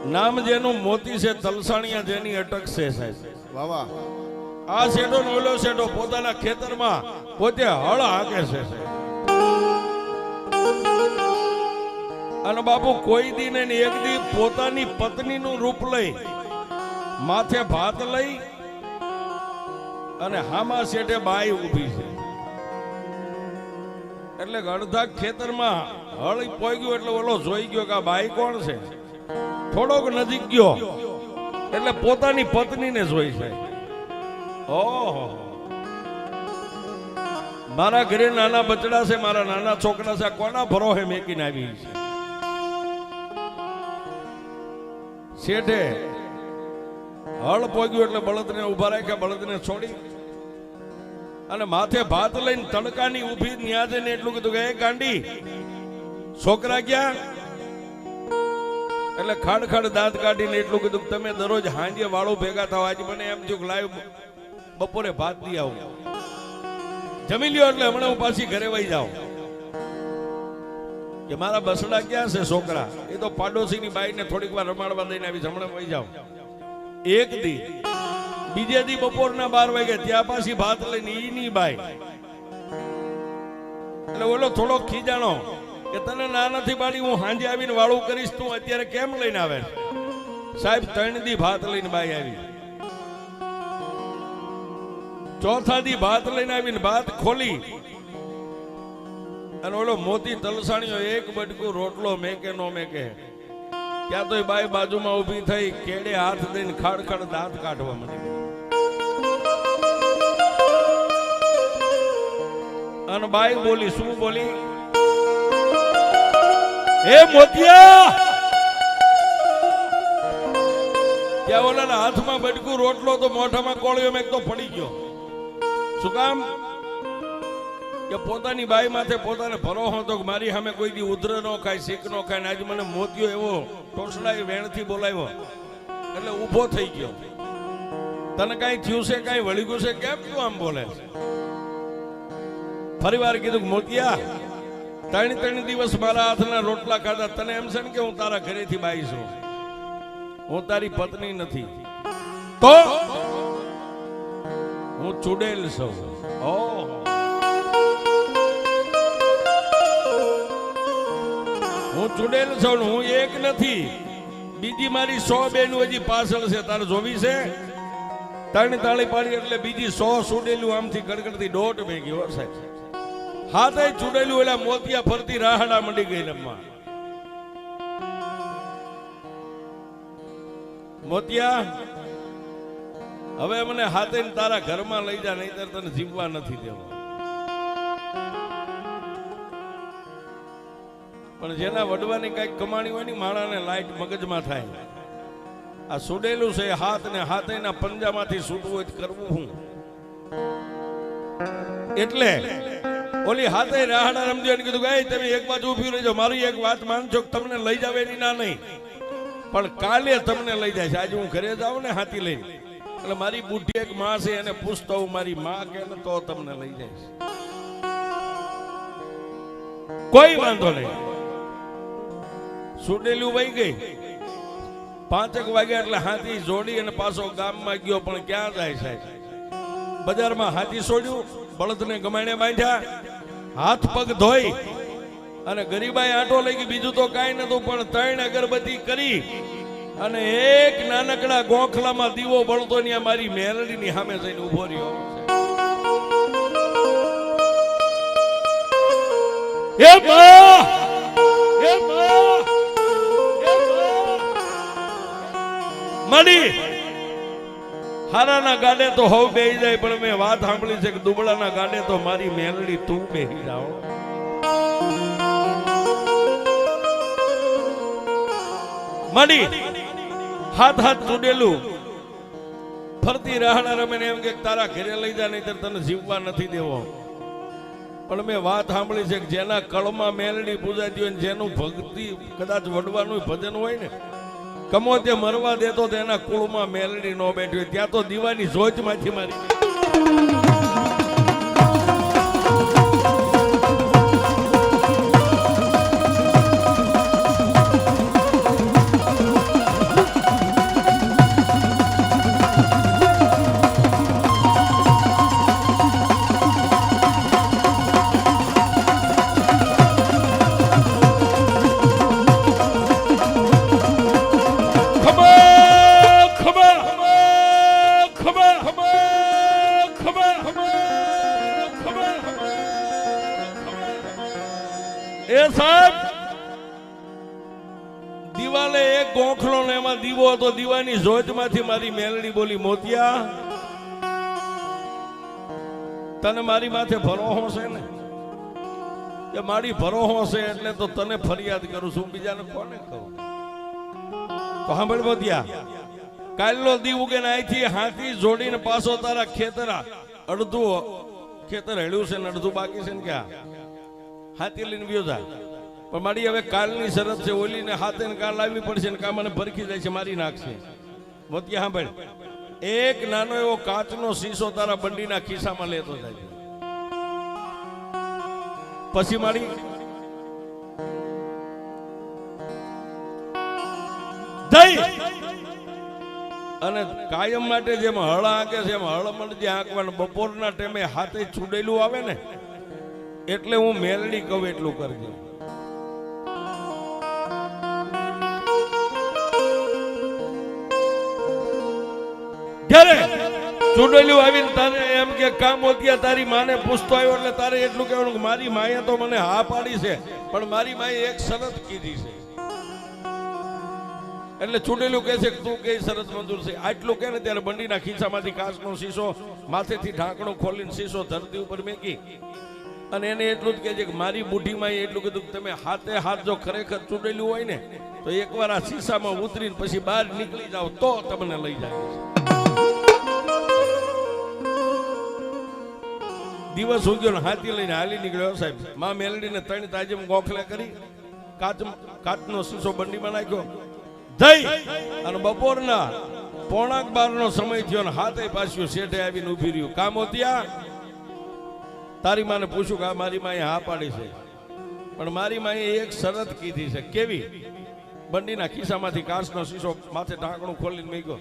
નામ જેનું મોતી છે, તલસાણિયા જેની અટક છે સાહેબ. વાહ વાહ. આ શેઠો નો ઓલો શેઠો પોતાના ખેતરમાં પોતે હળ હાકે છે સાહેબ. અને બાપુ કોઈ દી ને એક દી પોતાની પત્નીનું રૂપ લઈ માથે ભાત લઈ અને હામા શેઠે બાઈ ઊભી છે. એટલે અડધા ખેતરમાં હળ પોઈ ગયો એટલે ઓલો જોઈ ગયો કે આ બાઈ કોણ છે. થોડોક નજીક ગયો એટલે પોતાની પત્નીને જોઈ છે. ઓહો, મારા ઘરે નાના બચડા છે, મારા નાના છોકરા છે, કોના ભરોહે મેકીને આવી છે. શેઠે હળ પોગ્યું એટલે બળદને ઉભા રાખ્યા, બળદને છોડી અને માથે ભાત લઈને તડકાની ઊભી ન્યાજે ને એટલું કીધું કે એ ગાંડી છોકરા ક્યાં? એટલે ખાડ ખાડ દાંત કાઢીને એટલું કીધું કે તમે દરરોજ હાંજે વાળો ભેગા થાવ, આજે મને એમ થયું કે લાવ બપોરે ભાત દી આવું, જમી લ્યો એટલે હમણાં હું પાછી ઘરે વહી જાઉં. કે મારા બસડા ક્યાં છે છોકરા? એ તો પાડોશીની બાઈને થોડીક વાર રમાડવા દઈને આવી, હમણાં વહી જાઉં. એક દી બીજે દી બપોરના 12 વાગે ત્યાં પાછી ભાત લઈને ઈની બાઈ. એટલે ઓલો થોડો ખીજાણો કે તને ના નથી પાડી, હું હાંજે આવીને વાળું કરીશ, તું અત્યારે કેમ લઈને આવે? સાહેબ 3 દી ભાત લઈને બાઈ આવી. ચોથા દી ભાત લઈને આવીને ભાત ખોલી અને ઓલો મોતી તલસાણીઓ એક બટકું રોટલો મેકે નો મેકે. ત્યાં તો એ બાઈ બાજુમાં ઊભી થઈ, કેડે હાથ દઈને ખાડ ખાડ દાંત કાઢવા માંડી. અને બાઈ બોલી, શું બોલી? એ મોતિયા! ત્યાં ઓલાના હાથમાં બટકું રોટલો તો મોઢામાં કોળિયો મેક તો પડી ગયો. શું કામ? કે પોતાની બાઈ માથે પોતાને ભરોસો હતો કે મારી સામે કોઈ દી ઉધર નો ખાય, શીખ નો ખાય, ને આજે મને મોતિયો એવો ટોસડાઈ વેણથી બોલાવ્યો એટલે ઊભો થઈ ગયો. તને કઈ થયું છે, કઈ વળી ગયું છે, કેમ તું આમ બોલે? ફરી વાર કીધું કે મોતિયા 3 દિવસ મારા હાથના રોટલા ખાધા, તને એમ છે ને કે હું તારા ઘરેથી બાઈ છું, હું તારી પત્ની નથી, તો હું ચૂડેલ છું. ઓહો, હું ચૂડેલ છું, હું એક નથી, બીજી મારી 100 બેનું હજી પાછળ છે, તારે જોવી છે? 3 તાળી પાડી એટલે બીજી 100 ચૂડેલું આમથી ગડગડતી દોટ ભેગી હો સાહેબ. હાથે ચૂડેલું એલા મોતિયા ફરતી રાહડા મંડી ગઈ રમવા. મોતિયા, હવે મને હાથે તારા ઘરમાં લઈ જા, નહીતર તને જીવવા નથી દેવા. પણ જેના વડવાની કઈક કમાણી હોય ને માણાને લાઈટ મગજમાં થાય. આ સુડેલું છે હાથ ને હાથેના પંજામાંથી છૂટવું હોય કરવું હું. એટલે ઓલી હાથે રાહડા રમજો ને કીધું કે તમે એક બાજુ ઉભી રહેજો, મારી એક વાત માનજો કે તમને લઈ જાવ એની ના નહીં, પણ કાલે તમને લઈ જાય છે. આજે હું ઘરે જાઉં ને હાથી લઈને એટલે મારી બુઢી એક માં છે, એને પૂછતો હું મારી માં કે ને તો તમને લઈ જાય. કોઈ વાંધો નહીં. સુડેલું વહી ગઈ. 5 વાગ્યા એટલે હાથી જોડી અને પાછો ગામમાં ગયો. પણ ક્યાં જાય સાહેબ? બજારમાં હાથી છોડ્યું, બળદને ગમાણે બાંધ્યા, હાથ પગ ધોઈ અને ગરીબાઈ આટો લઈ ગઈ. બીજું તો કાંઈ નતું, પણ 3 અગરબત્તી કરી અને એક નાનકડા ગોખલામાં દીવો બળતો ને મારી મેલડીની સામે જઈને ઉભો રહ્યો. એ બા! એ બા! મળી હારાના ગાડે તો હવ બેહી જાય, પણ મેં વાત સાંભળી છે કે દુબળાના ગાડે તો મારી મેલડી તું બેહી જાઓ. મળી હાથ હાથ ચૂડેલું ફરતી રાહડા રમે ને એમ કે તારા ઘરે લઈ જા, નહીતર તને જીવવા નથી દેવો. પણ મેં વાત સાંભળી છે કે જેના કળમાં મેલડી પૂજાતી હોય, જેનું ભક્તિ કદાચ વડવાનું ભજન હોય ને, કમો તે મરવા દેતો તેના કુળમાં મેલડી નો બેઠી હોય. ત્યાં તો દીવાની જોજ માંથી મારી. દિવાલે એક ગોખલો ને એમાં દીવો હતો. દીવાની જોતમાંથી મારી મેલડી બોલી, મોતિયા તને મારી માથે ભરોહો છે ને? કે મારી ભરોહો છે એટલે તો તને ફરિયાદ કરું છું, બીજાને કોને કહું? તો સાંભળ મોતિયા, કાલનો દી ઉગે ને અહીંથી હાથી જોડીને પાછો તારા ખેતર, અડધું ખેતર હેડ્યું છે ને અડધું બાકી છે ને, ક્યાં હાથી લઈને વ્યો જાય. પણ મારી હવે કાલની શરત છે, ઓલીને હાથે ને કાલ લાવવી પડશે ને, કા મને ભરખી જાય છે, મારી નાખશે. મોતિયા સાંભળ, એક નાનો એવો કાચનો શીશો તારા બંડીના ખિસ્સામાં લેતો જાય. પછી મારી અને કાયમ માટે જેમ હળ આંકે છે એમ હળ મળજે આંકવાનું. બપોરના ટાઈમે હાથે છુડેલું આવે ને એટલે હું મેલડી કહું એટલું કરજે. જ્યારે ચૂડેલું આવીને તારે એમ કે કામ હોતિયા તારી માને પૂછતો આવ્યો એટલે તારે એટલું કહેવાનું કે મારી માએ તો મને હા પાડી છે, પણ મારી માએ એક શરત કીધી છે. એટલે ચૂડેલું કહે છે કે તું કઈ શરત મંજૂર છે? આટલું કે ને ત્યારે બંડીના ખિસ્સામાંથી કાચનો શીશો માથેથી ઢાંકણું ખોલીને શીશો ધરતી ઉપર મેકી અને એને એટલું જ કહે છે કે મારી બુઢીમાં એટલું કીધું કે તમે હાથે હાથ જો ખરેખર ચૂડેલું હોય ને તો એકવાર આ શીશામાં ઉતરીને પછી બહાર નીકળી જાવ તો તમને લઈ જાય છે. દિવસ ઉગ્યો ને હાથી લઈને હાલી નીકળ્યો સાહેબ. માં મેલડીને 3 તાજમ ગોખલે કરી કાચનો શીશો બંડીમાં નાખ્યો જઈ અને બપોરના 11:15 સમય થયો ને હાથે પાછું શેઠે આવીને ઉભી રહ્યું. કામ હોતિયા તારી માને પૂછ્યું કે મારી માએ હા પાડી છે, પણ મારી માએ એક શરત કીધી છે. કેવી? બંડીના ખિસ્સામાંથી કાચનો શીશો માથે ઢાંકણું ખોલીને મૂક્યો.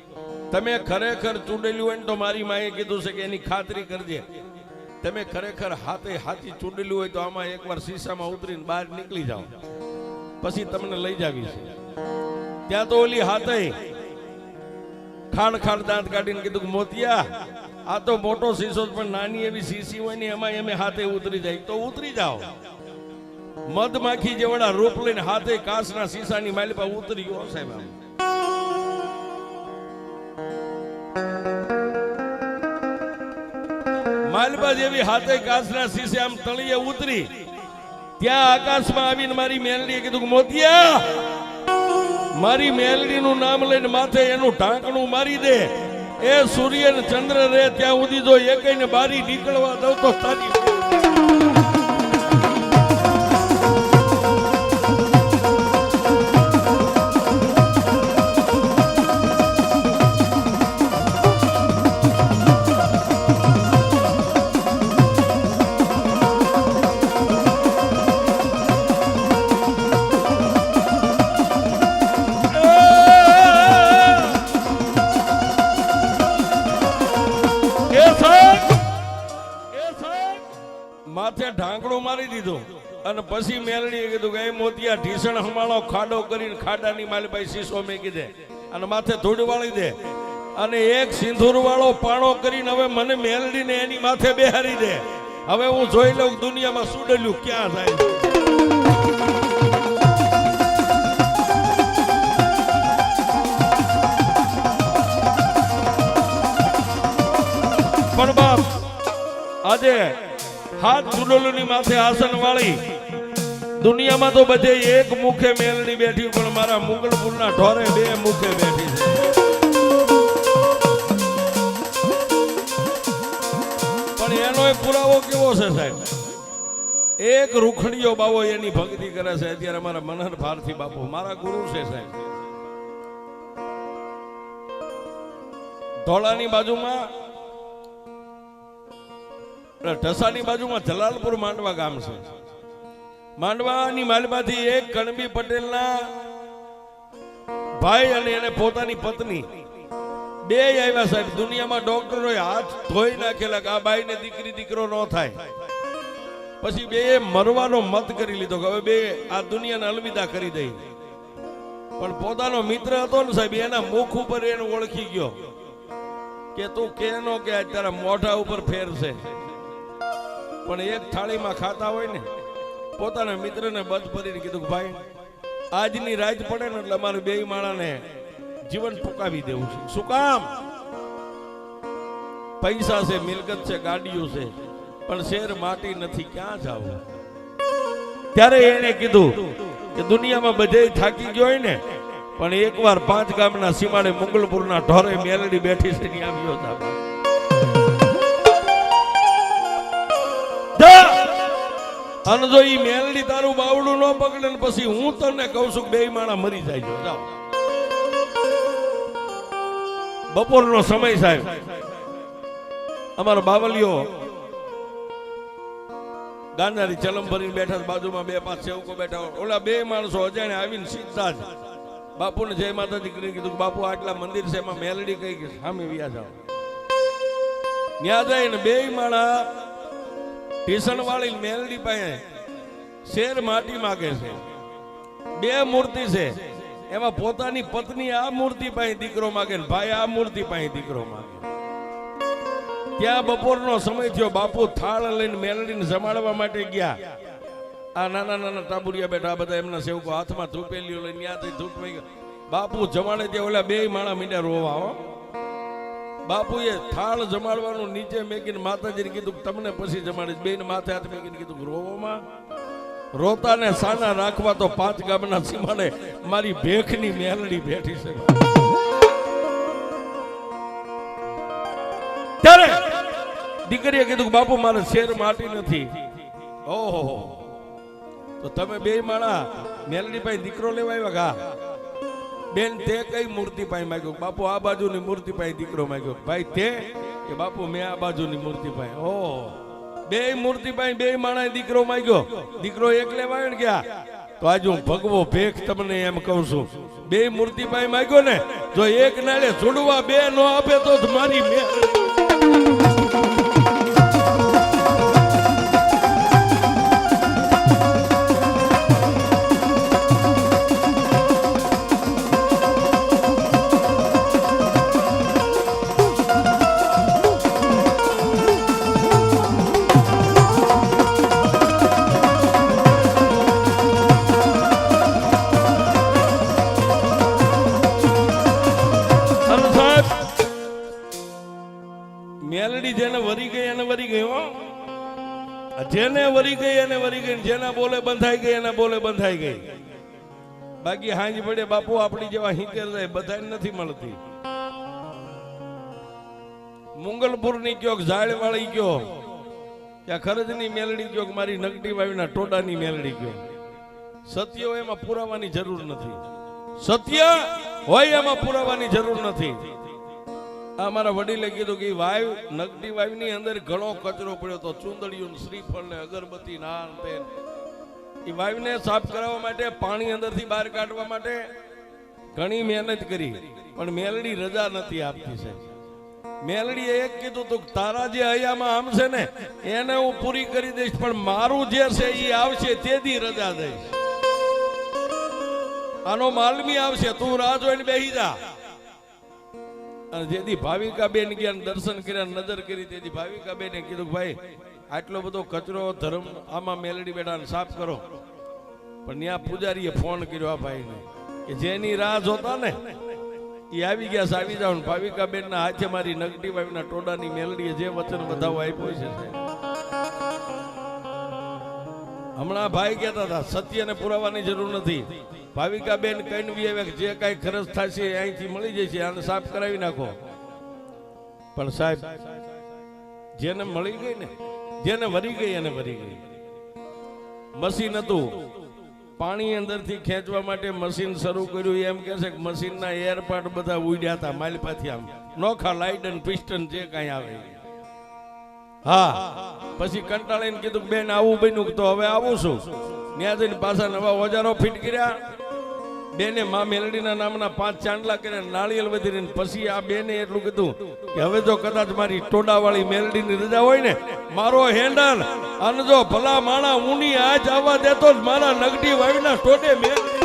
તમે ખરેખર ચૂડેલું હોય ને તો મારી માએ કીધું છે કે એની ખાતરી કરજે. તમે ખરેખર હાથે હાથી ચૂડેલું હોય તો આમાં એકવાર શીશામાં ઉતરીને બહાર નીકળી જાઓ, પછી તમને લઈ જાવી છે. ત્યાં તો ઓલી હાથે ખાડ દાંત કાઢીને કીધું કે મોતિયા આ તો મોટો શીશો પણ નાની એવી શીશી હોય ને એમાં અમે હાથે ઉતરી જાય તો ઉતરી જાઓ. મધમાખી જેવડા રૂપ લઈને હાથે કાચના શીશાની માલિપા ઉતરી ગયો સાહેબ. માલબા જેવી હાથે કાચના શીશે આમ તળીએ ઉતરી. ત્યાં આકાશમાં આવીને મારી મેલડીએ કીધું કે મોતિયા મારી મેલડીનું નામ લઈને માથે એનું ઢાંકણું મારી દે. એ સૂર્ય ને ચંદ્ર રે ત્યાં સુધી જો એકઈને બારી નીકળવા દઉં તો તારી માથે ઢાંકણું મારી દીધું. અને પછી મેલડીએ કીધું કે એ મોતિયા ઢીસણ હમાળો ખાડો કરીને ખાડાની માલભાઈ શીશો મેકી દે અને માથે ધૂળ વાળી દે અને એક સિંદૂર વાળો પાણો કરીને હવે મને મેલડીને એની માથે બેહારી દે. હવે હું જોઈ લઉં દુનિયામાં સુડેલું ક્યાં થાય. પણ બાપ આજે હાથ ચૂડોલુની માથે આસન વાળી દુનિયામાં તો બધે એક મુખે મેલડી બેઠી, પણ મારા મુગલપુરના ઢોરે 2 મુખે બેઠી છે. પણ એનો પુરાવો કેવો છે સાહેબ? એક રૂખડીયો બાવો એની ભક્તિ કરે છે. અત્યારે મારા મનહર ભારતી બાપુ મારા ગુરુ છે સાહેબ. ધોળાની બાજુમાં ઢસાની બાજુમાં જલાલપુર માંડવા ગામ છે. માંડવાની માલમાંથી એક કણબી પટેલના ભાઈ અને એને પોતાની પત્ની 2 આવ્યા સાહેબ. દુનિયામાં ડોક્ટરોએ હાથ ધોઈ નાખેલા કે આ બાઈને દીકરો ન થાય. પછી 2 મરવાનો મત કરી લીધો કે હવે 2 આ દુનિયાને અલવિદા કરી દઈ. પણ પોતાનો મિત્ર હતો ને સાહેબ એના મુખ ઉપર એને ઓળખી ગયો કે તું કેનો કે તારા મોઢા ઉપર ફેર છે. પણ એક થાળીમાં ખાતા હોય ને પોતાના મિત્રને બધ ભરીને કીધું કે ભાઈ આજની રાત પડે ને એટલે અમારે બે માણાને જીવન ટૂંકાવી દેવું છે. શું કામ? પૈસા છે, મિલકત છે, ગાડીઓ છે, પણ શેર માટી નથી, ક્યાં જાવ? ત્યારે એને કીધું કે દુનિયામાં બધે થાકી ગયો હોય ને, પણ એકવાર 5 ગામના સીમાડે મંગલપુરના ઢોરે મેલડી બેઠી છે ને આવ્યો હતા. અને જો ઈ મેલડી તારું બાવડું ન પકડે ને પછી હું તને કહું છું બે માણા મરી જાય. જાઓ. બપોરનો સમય સાહેબ, અમારો બાવલિયો ગાંધારી ચલમ ભરીને બેઠા, બાજુમાં 2-5 સેવકો બેઠા. ઓલા બે માણસો અજાણે આવીને સીધા જ બાપુને જય માતાજી કરીને કીધું કે બાપુ આટલા મંદિર છે, એમાં મેલડી કઈ કે સામે વ્યા જાઓ. ન્યા જાય ને બે માણા ઢીસણ વાળી મેલડી પાસે શેર માટી માગે છે. 2 મૂર્તિ છે, એમાં પોતાની પત્ની આ મૂર્તિ પાસે દીકરો માગે ને ભાઈ આ મૂર્તિ પાસે દીકરો માગે. ત્યાં બપોરનો સમય થયો. બાપુ થાળ લઈને મેલડીને જમાડવા માટે ગયા. આ નાના નાના ટાબુરિયા બેઠા, બધા એમના સેવકો હાથમાં ધૂપેલીઓ લઈને ત્યાંથી ધૂપ માં બાપુ જમાડે ત્યાં ઓલા બે માણા મીંડા રોવા. હો બાપુએ થાળ જમાડવાનું નીચે મેકીને માતાજીને કીધું તમને પછી જમાડીશ. બેન માથે હાથ મેકીને કીધું રોવામાં રોતા ને સાના રાખવા તો 5 ગામના સીમાડે મારી ભેખની મેલડી બેઠી છે. ત્યારે દીકરીએ કીધું બાપુ મારે શેર માટી નથી. ઓહો, તો તમે બે માણા મેલડી પાસે દીકરો લેવા આવ્યા? કા બેન તે કઈ મૂર્તિ પાસે માંગ્યો? બાપુ આ બાજુની મૂર્તિ પાસે દીકરો માંગ્યો. ભાઈ તે કે બાપુ મેં આ બાજુની મૂર્તિ પાસે. ઓહો, બે મૂર્તિ પાસે બે માણા દીકરો માંગ્યો. દીકરો એક લેવા આવ્યો ને ગયા તો આજે હું ભગવો ભેખ તમને એમ કહું છું, બે મૂર્તિ પાસે માંગ્યો ને, જો એક નાળે છોડવા બે નો આપે તો જ મારી મેલડી જેને વરી ગઈ એને વરી ગઈ. હો, જેને વરી ગઈ એને વરી ગઈ, જેના બોલે બંધાઈ ગઈ એના બોલે બંધાઈ ગઈ. બાકી હાંજ પડે બાપુ આપણી જેવા હિંકેર જાય બધાને નથી મળતી. મંગલપુર ની કયો, ઝાડ વાળી કયો, ત્યાં ખરજની મેલડી કયો, મારી નગટી વાવીના ટોડાની મેલડી કયો. સત્ય હોય એમાં પુરાવાની જરૂર નથી. સત્ય હોય એમાં પુરાવાની જરૂર નથી. અમારા વડીલે કીધું કે વાવ નગટી વાવની અંદર ઘણો કચરો પડ્યો તો, ચુંદડીયું, શ્રીફળ ને અગરબત્તી નાન તેલ. એ વાવને સાફ કરાવવા માટે, પાણી અંદરથી બહાર કાઢવા માટે ઘણી મહેનત કરી, પણ મેલડી રજા નથી આપતી છે. મેલડીએ એક કીધું તું તારા જે હૈયામાં આમ છે ને એને હું પૂરી કરી દઈશ, પણ મારું જે છે એ આવશે તેથી રજા દઈશ. આનો માલમી આવશે, તું રાહ જોઈને બેસી જા. અને જેથી ભાવિકા બેન ગયા દર્શન કર્યા, નજર કરી, તેથી ભાવિકા બેને કીધું ભાઈ આટલો બધો કચરો ધર્મ આમાં મેલડી બેઠા સાફ કરો. પણ ત્યાં પૂજારીએ ફોન કર્યો આ ભાઈને કે જેની રાહ જોતા ને એ આવી ગયા, આવી જાવ. ભાવિકા બેન ના હાથે મારી નગટી વાવીના ટોડાની મેલડીએ જે વચન બધાઓ આપ્યો છે. હમણાં ભાઈ કહેતા હતા સત્યને પુરાવાની જરૂર નથી. ભાવિકા બેન કઈ જે કઈ ખર્ચ થશે અહીંથી મળી જશે, આને સાફ કરાવી નાખો. પણ સાહેબ જેને મળી ગઈ ને, જેને વરી ગઈ એને વરી ગઈ. મશીન હતું, પાણી અંદરથી ખેંચવા માટે મશીન શરૂ કર્યું. એમ કે છે કે મશીનના એરપાર્ટ બધા ઉડ્યા હતા માલપાથી, આમ નોખા લાઇટ અને પિસ્ટન જે કઈ આવે. હા, પછી કંટાળીને કીધું બેન આવું બન્યું તો હવે આવું છું. ત્યાં જઈને પાછા નવા ઓજારો ફિટ કર્યા. બેને માં મેલડીના નામના 5 ચાંદલા કર્યા, નાળિયેર વધીને. પછી આ બેને એટલું કીધું કે હવે જો કદાચ મારી ટોડાવાળી મેલડીની રજા હોય ને, મારો હેન્ડલ અને જો ભલા માણા ઊની આજ આવવા દેતો જ મારા નગડી વાવીના ટોડે મેલડી